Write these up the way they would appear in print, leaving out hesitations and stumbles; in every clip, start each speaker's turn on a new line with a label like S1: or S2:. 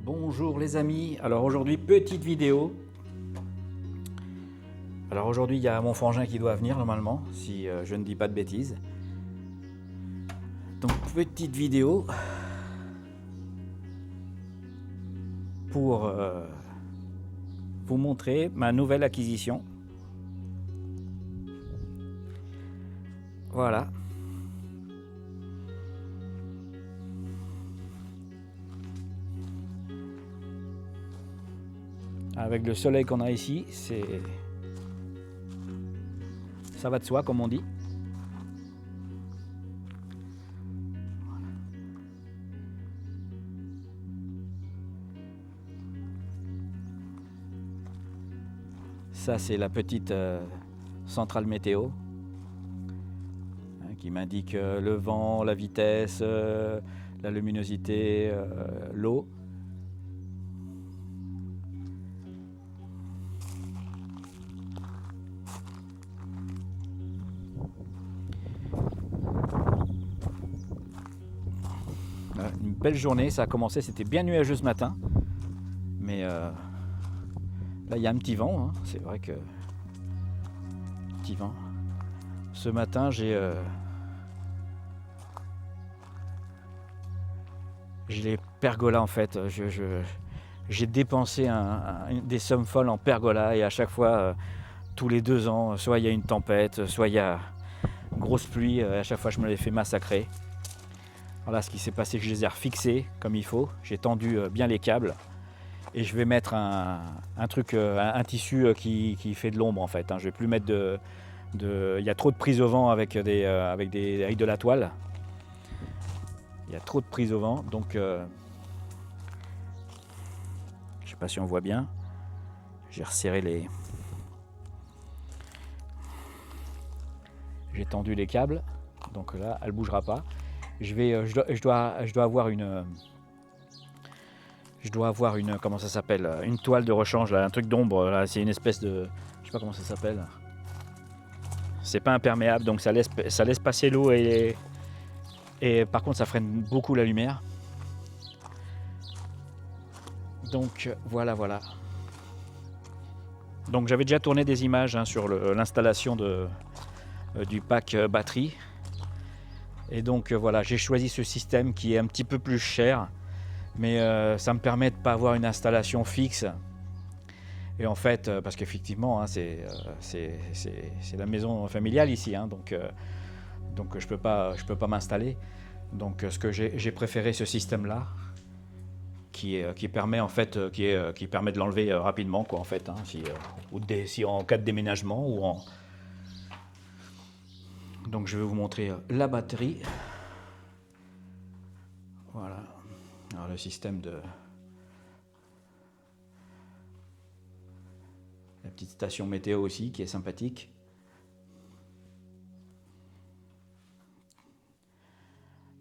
S1: Bonjour les amis, alors aujourd'hui petite vidéo. Alors aujourd'hui il y a mon frangin qui doit venir normalement, si je ne dis pas de bêtises. Donc petite vidéo pour vous montrer ma nouvelle acquisition. Voilà. Avec le soleil qu'on a ici, ça va de soi comme on dit. Ça c'est la petite centrale météo qui m'indique le vent, la vitesse, la luminosité, l'eau. Une belle journée, ça a commencé, c'était bien nuageux ce matin, mais là il y a un petit vent, hein. C'est vrai que petit vent. Ce matin j'ai les pergolas en fait, j'ai dépensé des sommes folles en pergola et à chaque fois, tous les 2 ans, soit il y a une tempête, soit il y a une grosse pluie, à chaque fois je me les fais massacrer. Voilà ce qui s'est passé, je les ai refixés comme il faut, j'ai tendu bien les câbles et je vais mettre un tissu qui fait de l'ombre en fait, hein. Je vais plus mettre il y a trop de prise au vent avec de la toile. Il y a trop de prise au vent, donc je sais pas si on voit bien. J'ai resserré j'ai tendu les câbles, donc là elle bougera pas. Je dois avoir une comment ça s'appelle, une toile de rechange là, un truc d'ombre là, c'est une espèce de, je sais pas comment ça s'appelle. C'est pas imperméable, donc ça laisse passer l'eau et par contre ça freine beaucoup la lumière. Donc voilà. Donc j'avais déjà tourné des images sur l'installation du pack batterie. Et donc voilà, j'ai choisi ce système qui est un petit peu plus cher, mais ça me permet de ne pas avoir une installation fixe. Et en fait, parce qu'effectivement, hein, c'est la maison familiale ici, hein, donc je peux pas m'installer. Donc ce que j'ai préféré ce système-là, qui permet en fait, qui permet de l'enlever rapidement, quoi, en fait, hein, si en cas de déménagement ou en. Donc je vais vous montrer la batterie. Voilà. Alors le système de la petite station météo aussi qui est sympathique.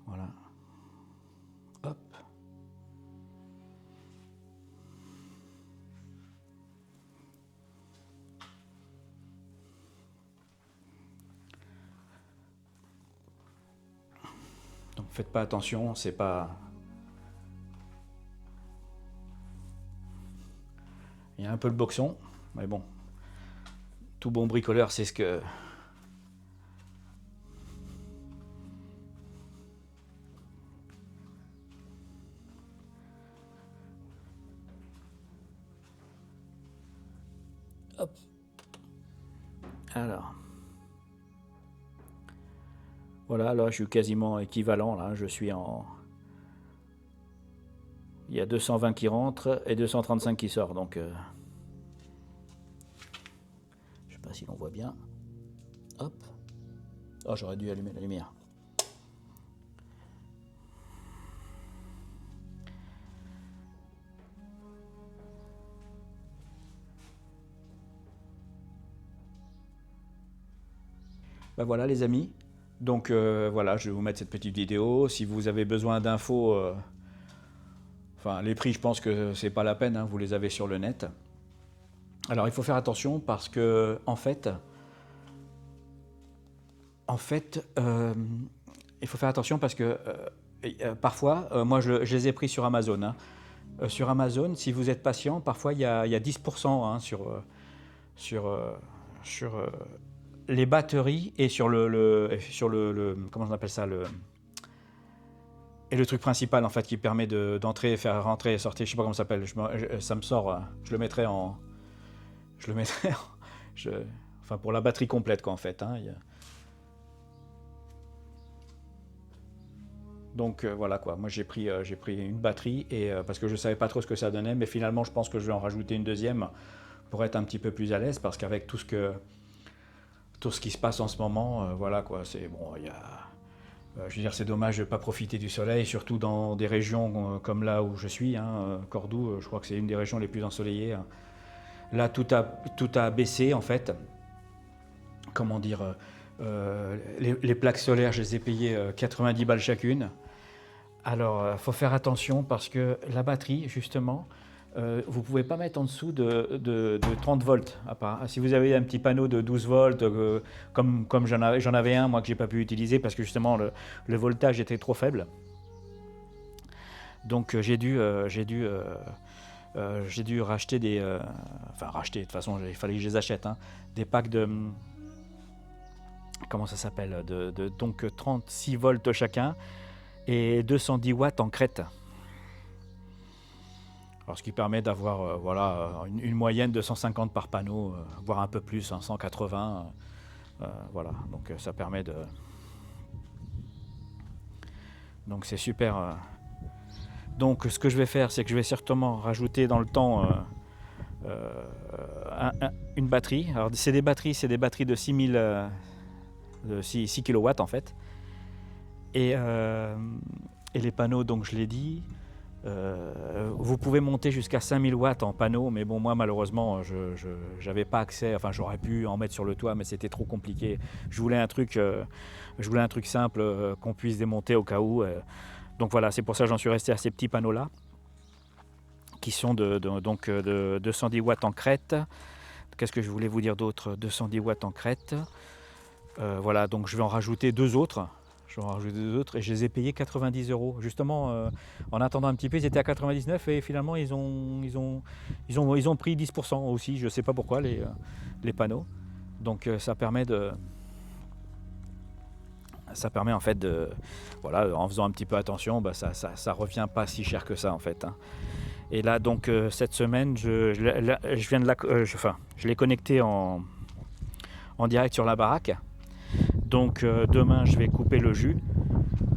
S1: Voilà. Hop. Donc faites pas attention, c'est pas. Il y a un peu le boxon, mais bon. Tout bon bricoleur, c'est ce que. Hop. Alors. Voilà, là je suis quasiment équivalent, là je suis en. Il y a 220 qui rentrent et 235 qui sortent, donc je sais pas si l'on voit bien. Hop. Oh, j'aurais dû allumer la lumière. Ben voilà les amis, donc voilà, je vais vous mettre cette petite vidéo. Si vous avez besoin d'infos, enfin les prix je pense que c'est pas la peine, hein, vous les avez sur le net. Alors il faut faire attention parce que en fait il faut faire attention parce que parfois moi je les ai pris sur Amazon, hein. sur Amazon, si vous êtes patient, parfois il y a 10% hein, sur, sur les batteries et sur comment on appelle ça, et le truc principal en fait qui permet d'entrer, faire rentrer et sortir, je sais pas comment ça s'appelle, ça me sort, je le mettrai en, enfin pour la batterie complète quoi en fait. Hein, donc voilà quoi, moi j'ai pris une batterie et parce que je savais pas trop ce que ça donnait, mais finalement je pense que je vais en rajouter une deuxième pour être un petit peu plus à l'aise parce qu'avec tout ce qui se passe en ce moment, voilà quoi, c'est bon, je veux dire, c'est dommage de ne pas profiter du soleil, surtout dans des régions comme là où je suis, hein, Cordoue, je crois que c'est une des régions les plus ensoleillées. Hein. Là, tout a baissé en fait. Comment dire, les plaques solaires, je les ai payées 90 balles chacune. Alors, il faut faire attention parce que la batterie, justement, vous ne pouvez pas mettre en dessous de 30 volts. Si vous avez un petit panneau de 12 volts, comme j'en avais un, moi, que je n'ai pas pu utiliser parce que justement le voltage était trop faible. Donc j'ai dû racheter racheter, de toute façon il fallait que je les achète, hein, des packs de, comment ça s'appelle, donc 36 volts chacun et 210 watts en crête. Alors, ce qui permet d'avoir une moyenne de 150 par panneau, voire un peu plus, hein, 180. Voilà, donc ça permet de... Donc c'est super. Donc ce que je vais faire, c'est que je vais certainement rajouter dans le temps une batterie. Alors c'est des batteries de 6 kW en fait. Et les panneaux, donc je l'ai dit, vous pouvez monter jusqu'à 5000 watts en panneau, mais bon, moi malheureusement je n'avais pas accès, enfin j'aurais pu en mettre sur le toit, mais c'était trop compliqué. Je voulais un truc simple qu'on puisse démonter au cas où. Donc voilà, c'est pour ça que j'en suis resté à ces petits panneaux là, qui sont de 210 watts en crête. Qu'est-ce que je voulais vous dire d'autre? 210 watts en crête. Voilà, donc je vais en rajouter deux autres. Et je les ai payés 90 €. Justement, en attendant un petit peu, ils étaient à 99 et finalement ils ont pris 10% aussi. Je ne sais pas pourquoi les panneaux. Donc ça permet en fait de, voilà, en faisant un petit peu attention, bah, ça revient pas si cher que ça en fait. Hein. Et là donc cette semaine, je l'ai connecté en direct sur la baraque. Donc demain je vais couper le jus,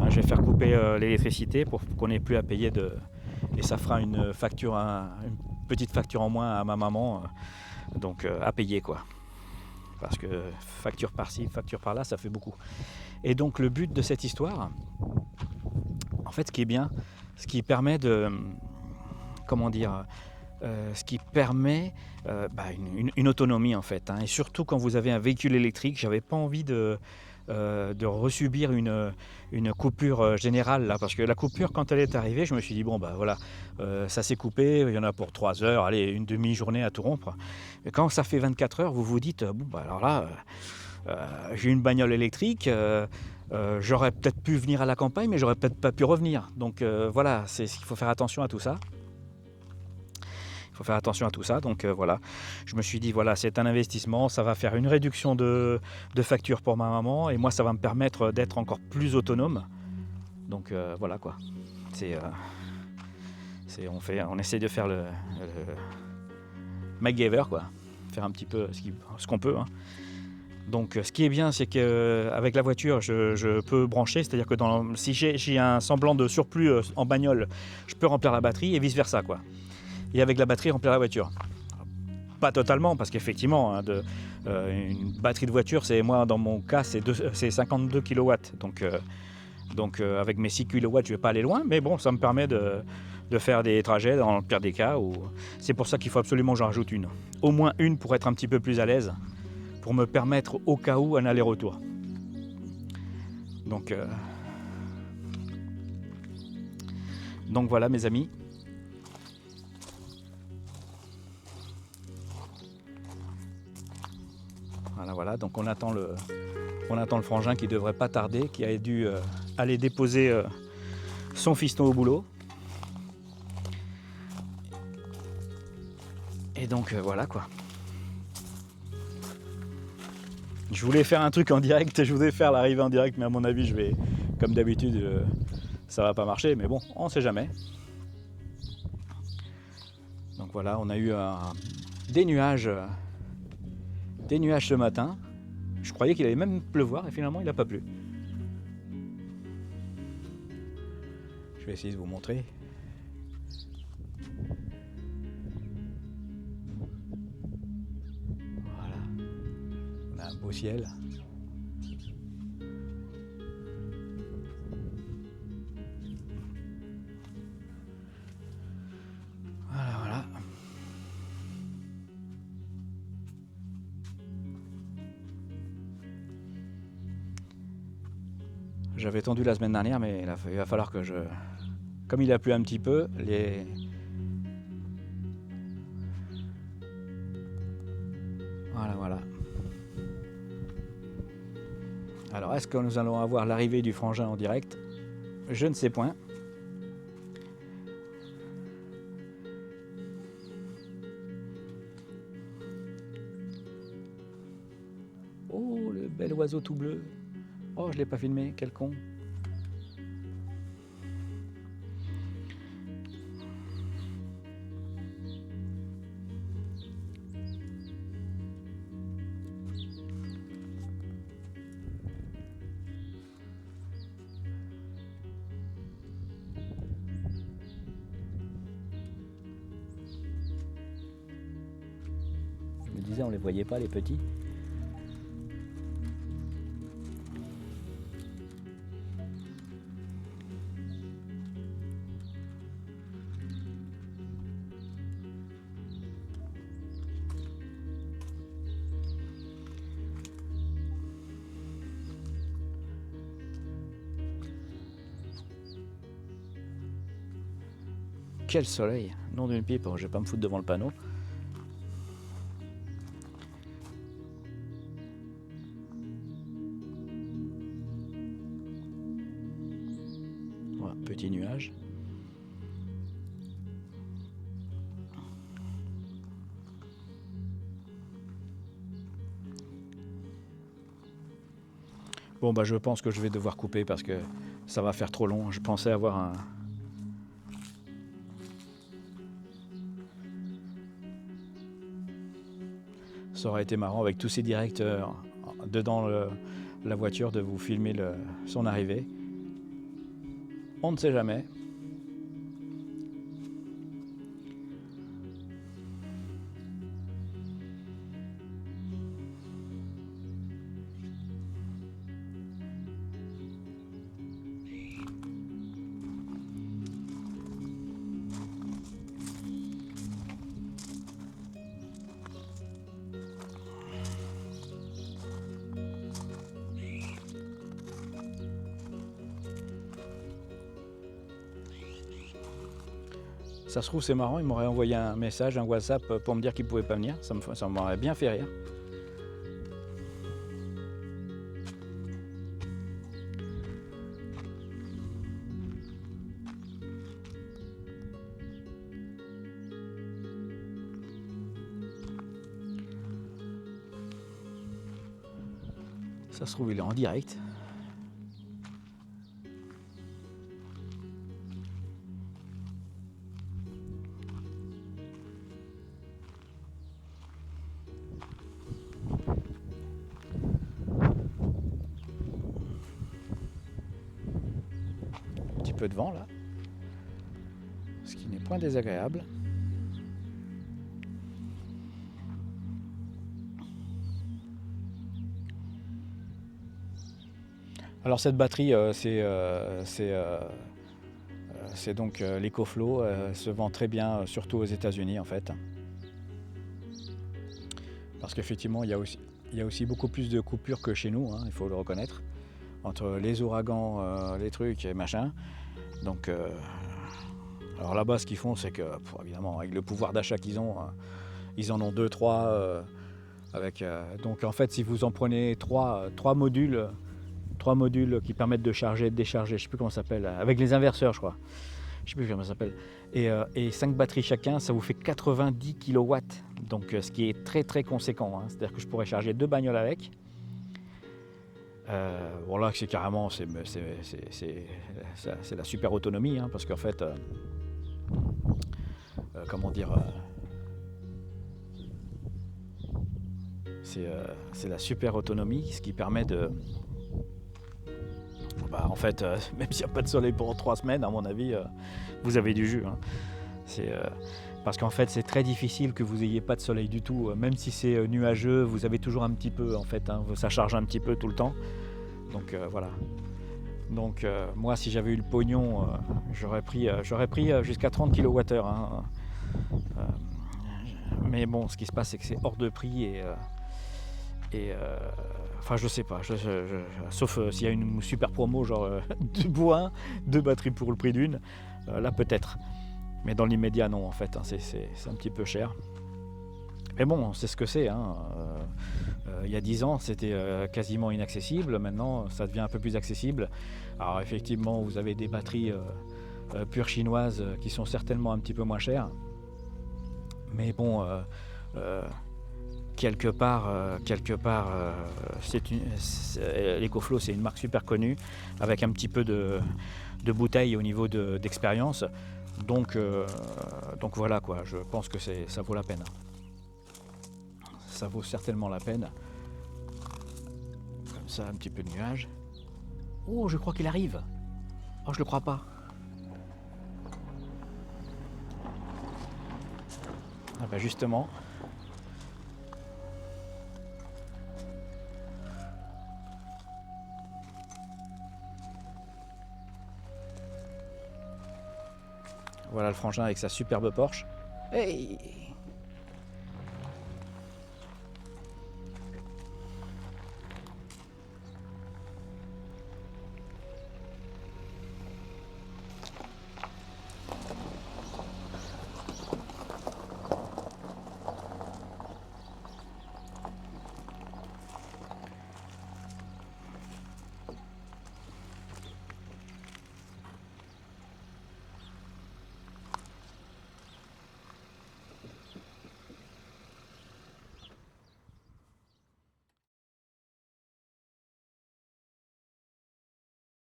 S1: je vais faire couper l'électricité pour qu'on n'ait plus à payer et ça fera une petite facture en moins à ma maman, donc à payer quoi. Parce que facture par-ci, facture par-là, ça fait beaucoup. Et donc le but de cette histoire, en fait ce qui est bien, ce qui permet de, comment dire, une autonomie en fait, hein. Et surtout quand vous avez un véhicule électrique, j'avais pas envie de resubir une coupure générale là, parce que la coupure quand elle est arrivée, je me suis dit bon bah voilà, ça s'est coupé, il y en a pour 3 heures, allez, une demi-journée à tout rompre. Et quand ça fait 24 heures, vous vous dites bon bah alors là, j'ai une bagnole électrique, j'aurais peut-être pu venir à la campagne, mais j'aurais peut-être pas pu revenir. Donc voilà, il faut faire attention à tout ça. Donc voilà, je me suis dit voilà, c'est un investissement, ça va faire une réduction de facture pour ma maman et moi ça va me permettre d'être encore plus autonome. Donc voilà quoi, on essaie de faire le MacGyver quoi, faire un petit peu ce qu'on peut. Hein. Donc ce qui est bien, c'est qu'avec la voiture, je peux brancher, c'est-à-dire que si j'ai un semblant de surplus en bagnole, je peux remplir la batterie et vice versa quoi. Et avec la batterie remplir la voiture. Pas totalement, parce qu'effectivement, hein, une batterie de voiture, moi dans mon cas, c'est 52 kW. Donc avec mes 6 kW, je ne vais pas aller loin, mais bon, ça me permet de faire des trajets dans le pire des cas. C'est pour ça qu'il faut absolument que j'en rajoute une. Au moins une pour être un petit peu plus à l'aise, pour me permettre au cas où un aller-retour. Donc voilà mes amis. Voilà, donc on attend le frangin qui devrait pas tarder, qui a dû aller déposer son fiston au boulot. Et donc voilà quoi. Je voulais faire un truc en direct, je voulais faire l'arrivée en direct, mais à mon avis je vais, comme d'habitude, ça va pas marcher, mais bon, on sait jamais. Donc voilà, on a eu des nuages ce matin. Je croyais qu'il allait même pleuvoir et finalement il n'a pas plu. Je vais essayer de vous montrer. Voilà, on a un beau ciel. Voilà. J'avais tendu la semaine dernière, mais il va falloir que je... Comme il a plu un petit peu, Voilà. Alors, est-ce que nous allons avoir l'arrivée du frangin en direct? Je ne sais point. Oh, le bel oiseau tout bleu. Oh, je l'ai pas filmé, quel con. Je me disais, on les voyait pas, les petits. Quel soleil, nom d'une pipe, je vais pas me foutre devant le panneau. Voilà, petit nuage. Bon bah je pense que je vais devoir couper parce que ça va faire trop long. Je pensais avoir un... Ça aurait été marrant avec tous ces directs dedans la voiture de vous filmer son arrivée. On ne sait jamais. Ça se trouve c'est marrant, il m'aurait envoyé un message, un WhatsApp pour me dire qu'il pouvait pas venir, ça m'aurait bien fait rire. Ça se trouve il est en direct. Peu de vent là, ce qui n'est point désagréable. Alors cette batterie c'est donc l'EcoFlow, se vend très bien surtout aux États-Unis en fait, parce qu'effectivement il y a aussi beaucoup plus de coupures que chez nous, hein, il faut le reconnaître, entre les ouragans, les trucs et machin. Donc, alors là-bas, ce qu'ils font, c'est que, évidemment, avec le pouvoir d'achat qu'ils ont, ils en ont 2-3. Donc, en fait, si vous en prenez 3 modules qui permettent de charger et de décharger, je ne sais plus comment ça s'appelle, avec les inverseurs, je crois. je sais plus comment ça s'appelle, et 5 batteries chacun, ça vous fait 90 kW, donc ce qui est très très conséquent, hein. C'est-à-dire que je pourrais charger 2 bagnoles avec. Bon là c'est carrément, c'est la super autonomie, hein, parce qu'en fait, comment dire, c'est la super autonomie, ce qui permet de... Bah, en fait, même s'il n'y a pas de soleil pendant 3 semaines, à mon avis, vous avez du jus, hein. Parce qu'en fait, c'est très difficile que vous n'ayez pas de soleil du tout. Même si c'est nuageux, vous avez toujours un petit peu, en fait, hein, ça charge un petit peu tout le temps. Donc voilà. Donc moi, si j'avais eu le pognon, j'aurais pris jusqu'à 30 kWh, hein. Mais bon, ce qui se passe, c'est que c'est hors de prix enfin, je sais pas, sauf s'il y a une super promo, genre 2 pour 1, 2 batteries pour le prix d'une, là peut-être. Mais dans l'immédiat, non, en fait, hein, c'est un petit peu cher. Mais bon, c'est ce que c'est, hein. Il y a 10 ans, c'était quasiment inaccessible. Maintenant, ça devient un peu plus accessible. Alors, effectivement, vous avez des batteries pures chinoises qui sont certainement un petit peu moins chères. Mais bon, quelque part, l'EcoFlow, c'est une marque super connue, avec un petit peu de bouteille au niveau d'expérience. Donc voilà quoi, je pense que ça vaut la peine. Ça vaut certainement la peine. Comme ça, un petit peu de nuage. Oh, je crois qu'il arrive. Oh, je le crois pas. Ah bah justement. Voilà le frangin avec sa superbe Porsche. Hey!